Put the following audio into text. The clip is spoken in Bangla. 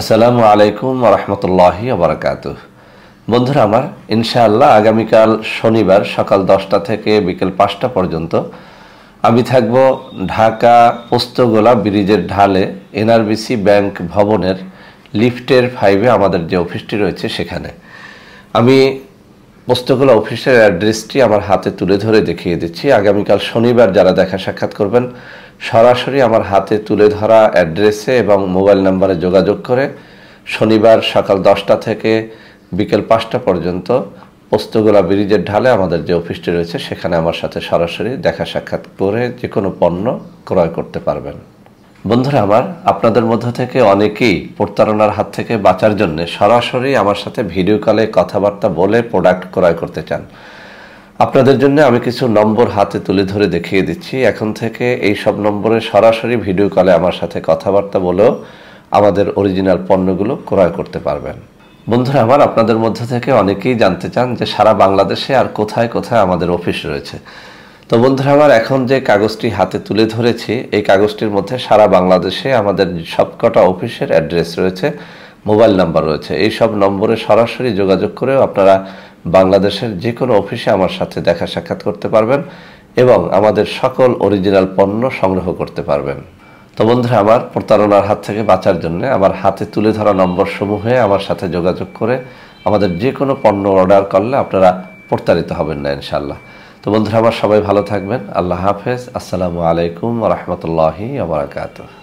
আসসালামু আলাইকুম ওয়া রাহমাতুল্লাহি ওয়া বারাকাতুহু। বন্ধুরা আমার, ইনশাআল্লাহ আগামীকাল শনিবার সকাল 10টা থেকে বিকেল 5টা পর্যন্ত আমি থাকব ঢাকা পোস্তগোলা ব্রিজের ঢালে এনআরবিসি ব্যাংক ভবনের লিফটের 5-এ আমাদের যে অফিসটি রয়েছে সেখানে। আমি পোস্তগোলা অফিসের অ্যাড্রেসটি আমার হাতে তুলে ধরে দেখিয়ে দিচ্ছি। আগামীকাল শনিবার যারা দেখা সাক্ষাৎ করবেন সরাসরি আমার হাতে তুলে ধরা অ্যাড্রেসে এবং মোবাইল নাম্বারে যোগাযোগ করে শনিবার সকাল 10টা থেকে বিকেল 5টা পর্যন্ত পোস্তগোলা ব্রিজের ঢালে আমাদের যে অফিসটি রয়েছে সেখানে আমার সাথে সরাসরি দেখা সাক্ষাৎ করে যে কোনো পণ্য ক্রয় করতে পারবেন। বন্ধুরা আমার, আপনাদের মধ্য থেকে অনেকেই প্রতারণার হাত থেকে বাঁচার জন্য সরাসরি আমার সাথে ভিডিও কলে কথাবার্তা বলে প্রোডাক্ট ক্রয় করতে চান। আপনাদের জন্য আমি কিছু নম্বর হাতে তুলে ধরে দেখিয়ে দিচ্ছি। এখন থেকে এই সব নম্বরে সরাসরি ভিডিও কলে আমার সাথে কথাবার্তা বলেও আমাদের অরিজিনাল পণ্যগুলো ক্রয় করতে পারবেন। বন্ধুরা আমার, আপনাদের মধ্য থেকে অনেকেই জানতে চান যে সারা বাংলাদেশে আর কোথায় কোথায় আমাদের অফিস রয়েছে। তো বন্ধুরা আমার, এখন যে কাগজটি হাতে তুলে ধরেছি এই কাগজটির মধ্যে সারা বাংলাদেশে আমাদের সবকটা অফিসের অ্যাড্রেস রয়েছে, মোবাইল নাম্বার রয়েছে। এই সব নম্বরে সরাসরি যোগাযোগ করেও আপনারা বাংলাদেশের যে কোনো অফিসে আমার সাথে দেখা সাক্ষাৎ করতে পারবেন এবং আমাদের সকল অরিজিনাল পণ্য সংগ্রহ করতে পারবেন। তো বন্ধুরা আমার, প্রতারণার হাত থেকে বাঁচার জন্য আমার হাতে তুলে ধরা নম্বর সমূহে আমার সাথে যোগাযোগ করে আমাদের যে কোনো পণ্য অর্ডার করলে আপনারা প্রতারিত হবেন না ইনশাআল্লাহ। তো বন্ধুরা আমার, সবাই ভালো থাকবেন। আল্লাহ হাফেজ। আসসালামু আলাইকুম ওয়া রাহমাতুল্লাহি ওয়া বারাকাতুহু।